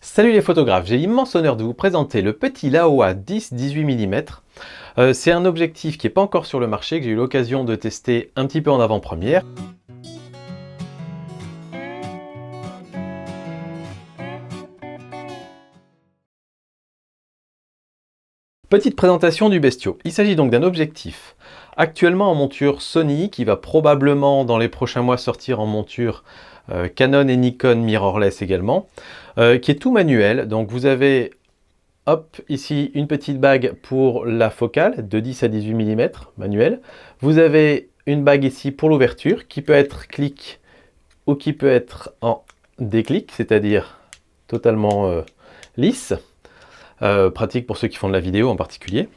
Salut les photographes, j'ai l'immense honneur de vous présenter le petit Laowa 10-18 mm. C'est un objectif qui n'est pas encore sur le marché, que j'ai eu l'occasion de tester un petit peu en avant-première. Petite présentation du bestiau. Il s'agit donc d'un objectif actuellement en monture Sony, qui va probablement dans les prochains mois sortir en monture Canon et Nikon mirrorless également, qui est tout manuel. Donc vous avez hop, ici une petite bague pour la focale de 10 à 18 mm manuel. Vous avez une bague ici pour l'ouverture qui peut être clic ou qui peut être en déclic, c'est-à-dire totalement lisse. Pratique pour ceux qui font de la vidéo en particulier.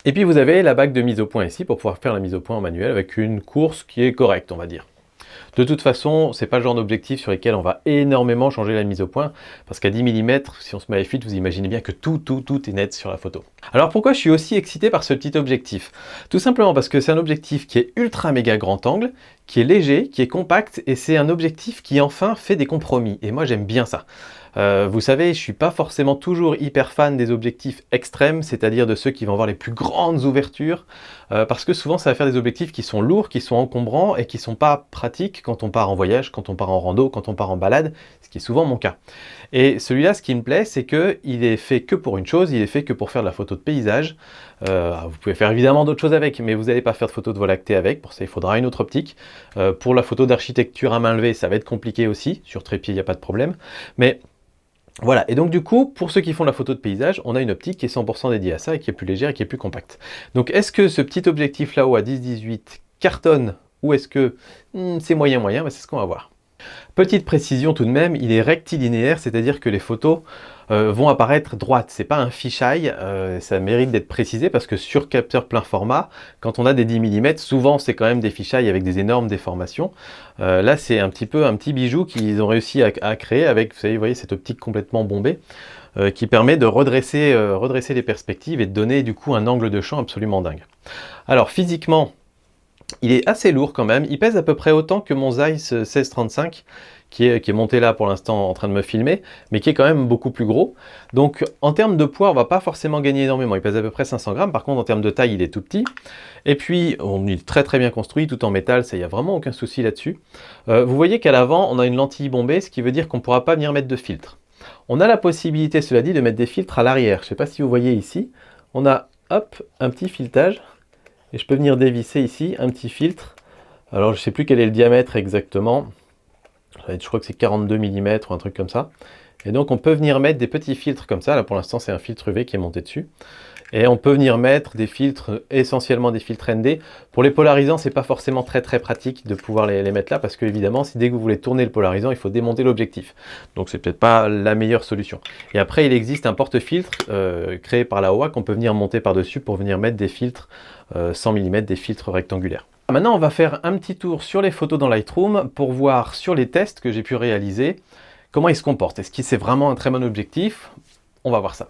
Et puis vous avez la bague de mise au point ici pour pouvoir faire la mise au point en manuel avec une course qui est correcte, on va dire. De toute façon, c'est pas le genre d'objectif sur lesquels on va énormément changer la mise au point, parce qu'à 10 mm, si on se met à f8, vous imaginez bien que tout est net sur la photo. Alors pourquoi je suis aussi excité par ce petit objectif? Tout simplement parce que c'est un objectif qui est ultra méga grand angle, qui est léger, qui est compact, et c'est un objectif qui enfin fait des compromis, et moi j'aime bien ça. Vous savez, je ne suis pas forcément toujours hyper fan des objectifs extrêmes, c'est-à-dire de ceux qui vont avoir les plus grandes ouvertures, parce que souvent ça va faire des objectifs qui sont lourds, qui sont encombrants et qui ne sont pas pratiques quand on part en voyage, quand on part en rando, quand on part en balade, ce qui est souvent mon cas. Et celui-là, ce qui me plaît, c'est qu'il est fait que pour une chose, il est fait que pour faire de la photo de paysage. Vous pouvez faire évidemment d'autres choses avec, mais vous n'allez pas faire de photo de voie lactée avec, pour ça il faudra une autre optique. Pour la photo d'architecture à main levée, ça va être compliqué aussi, sur trépied il n'y a pas de problème. Mais voilà, et donc du coup, pour ceux qui font la photo de paysage, on a une optique qui est 100% dédiée à ça et qui est plus légère et qui est plus compacte. Donc est-ce que ce petit objectif là-haut à 10-18 cartonne ou est-ce que c'est moyen-moyen? C'est ce qu'on va voir. Petite précision tout de même, il est rectilinéaire, c'est-à-dire que les photos vont apparaître droites. C'est pas un fisheye, ça mérite d'être précisé parce que sur capteur plein format, quand on a des 10 mm, souvent c'est quand même des fisheyes avec des énormes déformations. Là c'est un petit bijou qu'ils ont réussi à créer avec, vous voyez cette optique complètement bombée qui permet de redresser les perspectives et de donner du coup un angle de champ absolument dingue. Alors physiquement, il est assez lourd quand même, il pèse à peu près autant que mon Zeiss 1635 qui est monté là pour l'instant en train de me filmer, mais qui est quand même beaucoup plus gros. Donc en termes de poids, on va pas forcément gagner énormément, il pèse à peu près 500 grammes, par contre en termes de taille, il est tout petit. Et puis, il est très bien construit, tout en métal, ça, il n'y a vraiment aucun souci là-dessus. Vous voyez qu'à l'avant, on a une lentille bombée, ce qui veut dire qu'on ne pourra pas venir mettre de filtre. On a la possibilité, cela dit, de mettre des filtres à l'arrière. Je ne sais pas si vous voyez ici, on a, hop, un petit filetage. Et je peux venir dévisser ici un petit filtre. Alors je ne sais plus quel est le diamètre exactement. Je crois que c'est 42 mm ou un truc comme ça. Et donc on peut venir mettre des petits filtres comme ça. Là pour l'instant c'est un filtre UV qui est monté dessus. Et on peut venir mettre des filtres, essentiellement des filtres ND. Pour les polarisants, c'est pas forcément très pratique de pouvoir les mettre là, parce que évidemment, si dès que vous voulez tourner le polarisant, il faut démonter l'objectif. Donc c'est peut-être pas la meilleure solution. Et après, il existe un porte-filtre créé par Laowa qu'on peut venir monter par-dessus pour venir mettre des filtres 100 mm, des filtres rectangulaires. Maintenant, on va faire un petit tour sur les photos dans Lightroom pour voir sur les tests que j'ai pu réaliser comment ils se comportent. Est-ce que c'est vraiment un très bon objectif? On va voir ça.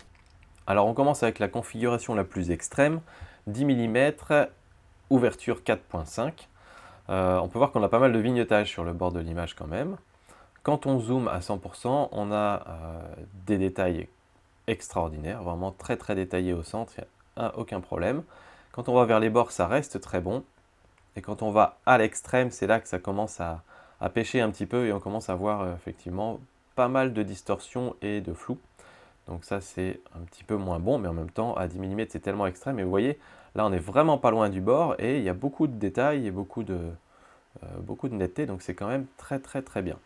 Alors on commence avec la configuration la plus extrême, 10 mm, ouverture 4.5. On peut voir qu'on a pas mal de vignettage sur le bord de l'image quand même. Quand on zoome à 100%, on a des détails extraordinaires, vraiment très détaillés au centre, il n'y a aucun problème. Quand on va vers les bords, ça reste très bon. Et quand on va à l'extrême, c'est là que ça commence à pêcher un petit peu et on commence à voir effectivement pas mal de distorsion et de flou. Donc ça c'est un petit peu moins bon, mais en même temps à 10 mm c'est tellement extrême. Et vous voyez, là on est vraiment pas loin du bord et il y a beaucoup de détails et beaucoup de netteté, donc c'est quand même très bien.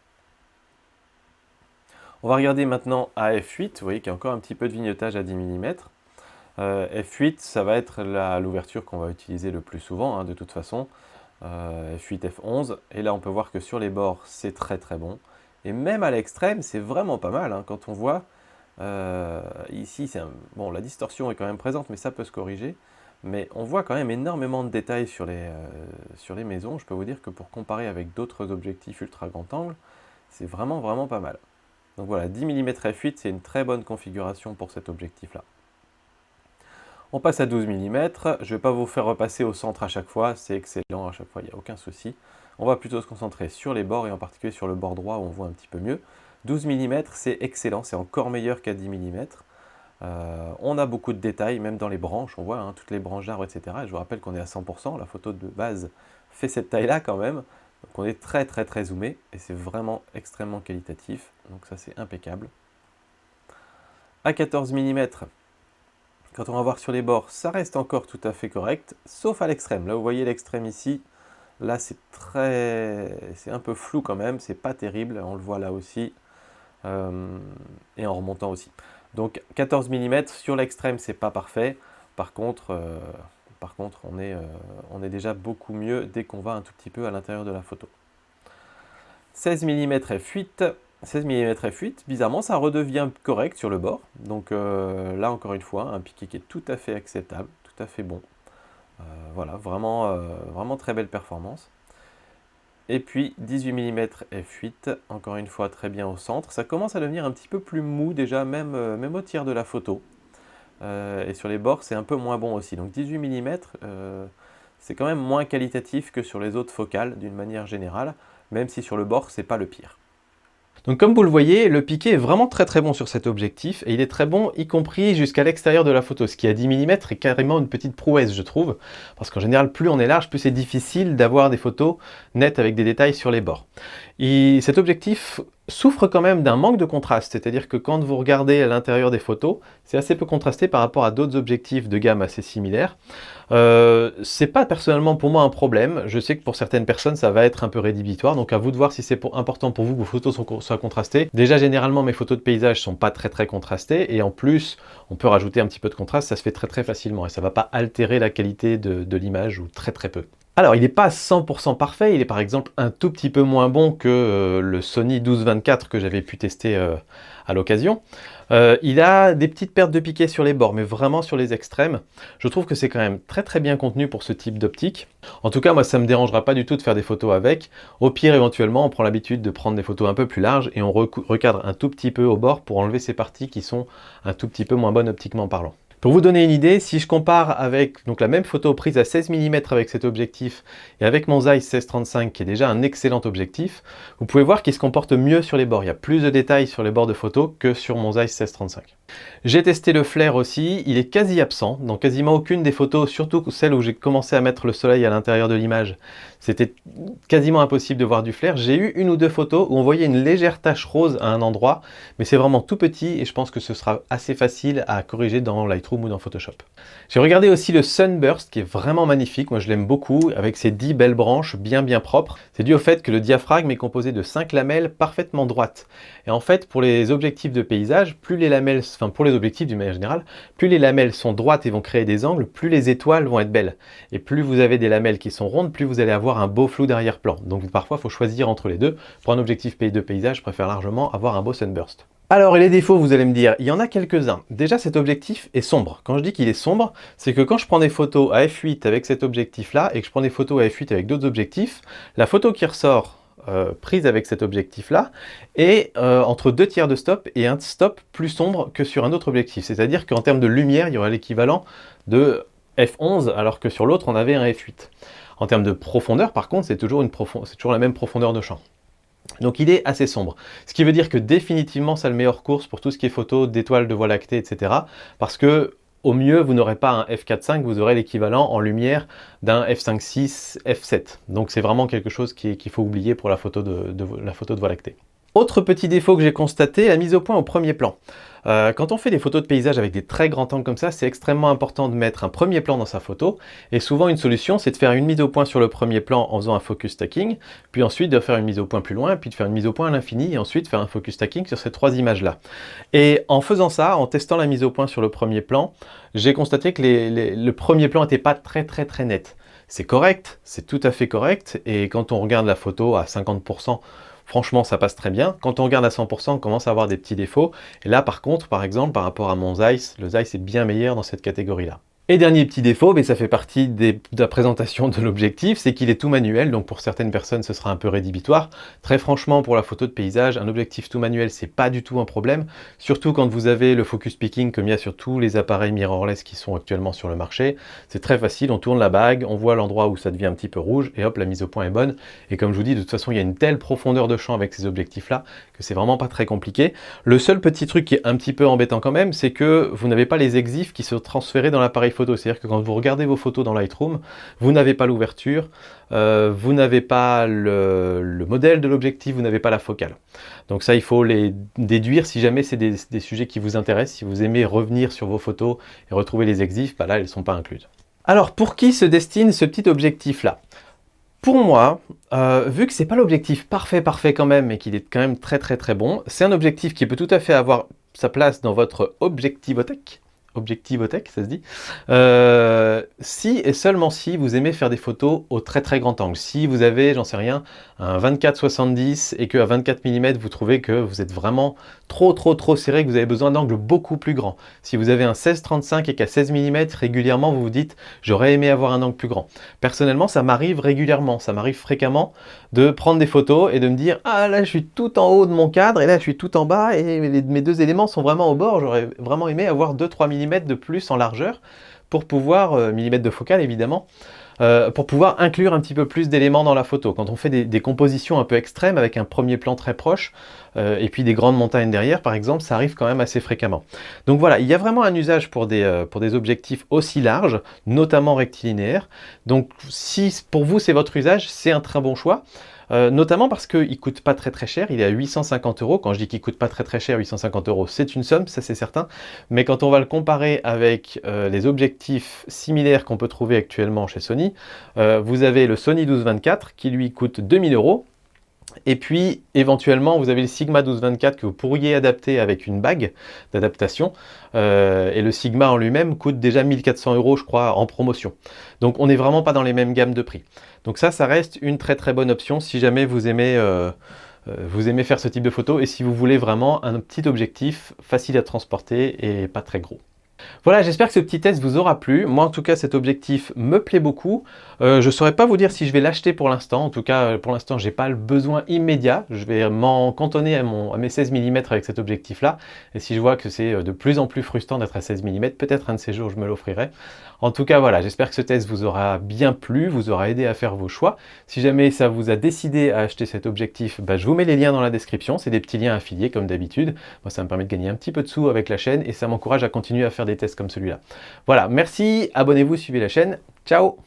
On va regarder maintenant à f8, vous voyez qu'il y a encore un petit peu de vignettage à 10 mm. F8 ça va être l'ouverture qu'on va utiliser le plus souvent de toute façon. F8, F11, et là on peut voir que sur les bords c'est très bon. Et même à l'extrême c'est vraiment pas mal quand on voit. Ici, bon, la distorsion est quand même présente, mais ça peut se corriger. Mais on voit quand même énormément de détails sur les maisons. Je peux vous dire que pour comparer avec d'autres objectifs ultra grand angle, c'est vraiment pas mal. Donc voilà, 10 mm f8, c'est une très bonne configuration pour cet objectif-là. On passe à 12 mm. Je ne vais pas vous faire repasser au centre à chaque fois, c'est excellent à chaque fois, il n'y a aucun souci. On va plutôt se concentrer sur les bords, et en particulier sur le bord droit où on voit un petit peu mieux. 12 mm, c'est excellent, c'est encore meilleur qu'à 10 mm. On a beaucoup de détails, même dans les branches, on voit hein, toutes les branches d'arbres, etc. Et je vous rappelle qu'on est à 100%, la photo de base fait cette taille-là quand même. Donc on est très très très zoomé, et c'est vraiment extrêmement qualitatif, donc ça c'est impeccable. À 14 mm, quand on va voir sur les bords, ça reste encore tout à fait correct, sauf à l'extrême. Là vous voyez l'extrême ici, là c'est un peu flou quand même, c'est pas terrible, on le voit là aussi, et en remontant aussi. Donc 14 mm sur l'extrême, c'est pas parfait. Par contre, on est déjà beaucoup mieux dès qu'on va un tout petit peu à l'intérieur de la photo. 16 mm f8. 16 mm f8, bizarrement, ça redevient correct sur le bord. Donc là, encore une fois, un piqué qui est tout à fait acceptable, tout à fait bon. Voilà, vraiment très belle performance. Et puis 18 mm f8, encore une fois très bien au centre. Ça commence à devenir un petit peu plus mou déjà, même au tiers de la photo. Et sur les bords, c'est un peu moins bon aussi. Donc 18 mm, c'est quand même moins qualitatif que sur les autres focales d'une manière générale, même si sur le bord, c'est pas le pire. Donc comme vous le voyez, le piqué est vraiment très très bon sur cet objectif, et il est très bon y compris jusqu'à l'extérieur de la photo, ce qui à 10 mm est carrément une petite prouesse je trouve, parce qu'en général plus on est large, plus c'est difficile d'avoir des photos nettes avec des détails sur les bords. Et cet objectif souffre quand même d'un manque de contraste, c'est-à-dire que quand vous regardez à l'intérieur des photos, c'est assez peu contrasté par rapport à d'autres objectifs de gamme assez similaires. C'est pas personnellement pour moi un problème, je sais que pour certaines personnes ça va être un peu rédhibitoire, donc à vous de voir si c'est important pour vous que vos photos soient contrastées. Déjà généralement mes photos de paysage sont pas très contrastées, et en plus on peut rajouter un petit peu de contraste, ça se fait très facilement, et ça va pas altérer la qualité de l'image, ou très peu. Alors, il n'est pas 100% parfait, il est par exemple un tout petit peu moins bon que le Sony 12-24 que j'avais pu tester à l'occasion. Il a des petites pertes de piqué sur les bords, mais vraiment sur les extrêmes. Je trouve que c'est quand même très bien contenu pour ce type d'optique. En tout cas, moi, ça ne me dérangera pas du tout de faire des photos avec. Au pire, éventuellement, on prend l'habitude de prendre des photos un peu plus larges et on recadre un tout petit peu au bord pour enlever ces parties qui sont un tout petit peu moins bonnes optiquement parlant. Pour vous donner une idée, si je compare avec donc, la même photo prise à 16 mm avec cet objectif et avec mon Zeiss 1635 qui est déjà un excellent objectif, vous pouvez voir qu'il se comporte mieux sur les bords. Il y a plus de détails sur les bords de photo que sur mon Zeiss 1635. J'ai testé le flair aussi, il est quasi absent dans quasiment aucune des photos, surtout celles où j'ai commencé à mettre le soleil à l'intérieur de l'image. C'était quasiment impossible de voir du flair. J'ai eu une ou deux photos où on voyait une légère tache rose à un endroit, mais c'est vraiment tout petit et je pense que ce sera assez facile à corriger dans Lightroom ou dans Photoshop. J'ai regardé aussi le Sunburst qui est vraiment magnifique, moi je l'aime beaucoup, avec ses 10 belles branches bien propres. C'est dû au fait que le diaphragme est composé de 5 lamelles parfaitement droites. Et en fait, pour les objectifs de paysage, plus les lamelles, enfin pour les objectifs d'une manière générale, plus les lamelles sont droites et vont créer des angles, plus les étoiles vont être belles. Et plus vous avez des lamelles qui sont rondes, plus vous allez avoir un beau flou d'arrière-plan. Donc parfois, il faut choisir entre les deux. Pour un objectif de paysage, je préfère largement avoir un beau Sunburst. Alors, et les défauts, vous allez me dire, il y en a quelques-uns. Déjà, cet objectif est sombre. Quand je dis qu'il est sombre, c'est que quand je prends des photos à f8 avec cet objectif-là et que je prends des photos à f8 avec d'autres objectifs, la photo qui ressort prise avec cet objectif-là est entre 2 tiers de stop et un stop plus sombre que sur un autre objectif. C'est-à-dire qu'en termes de lumière, il y aurait l'équivalent de f11, alors que sur l'autre, on avait un f8. En termes de profondeur, par contre, c'est toujours la même profondeur de champ. Donc il est assez sombre. Ce qui veut dire que définitivement, ça le met hors course pour tout ce qui est photo d'étoiles, de voies lactées, etc. Parce que au mieux, vous n'aurez pas un f4.5, vous aurez l'équivalent en lumière d'un f5.6, f7. Donc c'est vraiment quelque chose qu'il faut oublier pour la photo de voie lactée. Autre petit défaut que j'ai constaté, la mise au point au premier plan. Quand on fait des photos de paysage avec des très grands angles comme ça, c'est extrêmement important de mettre un premier plan dans sa photo. Et souvent, une solution, c'est de faire une mise au point sur le premier plan en faisant un focus stacking, puis ensuite de faire une mise au point plus loin, puis de faire une mise au point à l'infini, et ensuite faire un focus stacking sur ces 3 images-là. Et en faisant ça, en testant la mise au point sur le premier plan, j'ai constaté que le premier plan n'était pas très net. C'est correct, c'est tout à fait correct, et quand on regarde la photo à 50%, franchement, ça passe très bien. Quand on regarde à 100%, on commence à avoir des petits défauts. Et là, par contre, par exemple, par rapport à mon Zeiss, le Zeiss est bien meilleur dans cette catégorie-là. Et dernier petit défaut, mais ça fait partie de la présentation de l'objectif, c'est qu'il est tout manuel, donc pour certaines personnes ce sera un peu rédhibitoire. Très franchement, pour la photo de paysage, un objectif tout manuel, c'est pas du tout un problème, surtout quand vous avez le focus picking comme il y a sur tous les appareils mirrorless qui sont actuellement sur le marché. C'est très facile, on tourne la bague, on voit l'endroit où ça devient un petit peu rouge, et hop, la mise au point est bonne. Et comme je vous dis, de toute façon, il y a une telle profondeur de champ avec ces objectifs-là, que c'est vraiment pas très compliqué. Le seul petit truc qui est un petit peu embêtant quand même, c'est que vous n'avez pas les exifs qui sont transférés dans l'appareil photo. C'est-à-dire que quand vous regardez vos photos dans Lightroom, vous n'avez pas l'ouverture, vous n'avez pas le modèle de l'objectif, vous n'avez pas la focale. Donc ça, il faut les déduire si jamais c'est des sujets qui vous intéressent. Si vous aimez revenir sur vos photos et retrouver les exifs, bah là, elles ne sont pas incluses. Alors, pour qui se destine ce petit objectif-là? Pour moi, vu que c'est pas l'objectif parfait quand même, mais qu'il est quand même très bon, c'est un objectif qui peut tout à fait avoir sa place dans votre objectivothèque, ça se dit, si et seulement si vous aimez faire des photos au très grand angle. Si vous avez, j'en sais rien, un 24-70 et qu'à 24 mm vous trouvez que vous êtes vraiment trop serré, que vous avez besoin d'angles beaucoup plus grands. Si vous avez un 16-35 et qu'à 16 mm régulièrement vous vous dites j'aurais aimé avoir un angle plus grand. Personnellement ça m'arrive régulièrement, ça m'arrive fréquemment de prendre des photos et de me dire ah là je suis tout en haut de mon cadre et là je suis tout en bas et mes deux éléments sont vraiment au bord, j'aurais vraiment aimé avoir 2-3 mm de plus en largeur pour pouvoir, millimètres de focale évidemment, pour pouvoir inclure un petit peu plus d'éléments dans la photo. Quand on fait des compositions un peu extrêmes avec un premier plan très proche et puis des grandes montagnes derrière par exemple, ça arrive quand même assez fréquemment. Donc voilà, il y a vraiment un usage pour des objectifs aussi larges, notamment rectilinéaires. Donc si pour vous c'est votre usage, c'est un très bon choix. Notamment parce qu'il ne coûte pas très cher, il est à 850 €. Quand je dis qu'il ne coûte pas très cher, 850 €, c'est une somme, ça c'est certain. Mais quand on va le comparer avec les objectifs similaires qu'on peut trouver actuellement chez Sony, vous avez le Sony 12-24 qui lui coûte 2000 €. Et puis, éventuellement, vous avez le Sigma 12-24 que vous pourriez adapter avec une bague d'adaptation. Et le Sigma en lui-même coûte déjà 1400 €, je crois, en promotion. Donc, on n'est vraiment pas dans les mêmes gammes de prix. Donc ça reste une très bonne option si jamais vous aimez faire ce type de photo et si vous voulez vraiment un petit objectif facile à transporter et pas très gros. Voilà, j'espère que ce petit test vous aura plu. Moi, en tout cas, cet objectif me plaît beaucoup. Je ne saurais pas vous dire si je vais l'acheter pour l'instant. En tout cas, pour l'instant, je n'ai pas le besoin immédiat. Je vais m'en cantonner à mes 16 mm avec cet objectif-là. Et si je vois que c'est de plus en plus frustrant d'être à 16 mm, peut-être un de ces jours, je me l'offrirai. En tout cas, voilà, j'espère que ce test vous aura bien plu, vous aura aidé à faire vos choix. Si jamais ça vous a décidé à acheter cet objectif, je vous mets les liens dans la description. C'est des petits liens affiliés, comme d'habitude. Moi, ça me permet de gagner un petit peu de sous avec la chaîne et ça m'encourage à continuer à faire des tests comme celui-là. Voilà, merci, abonnez-vous, suivez la chaîne. Ciao!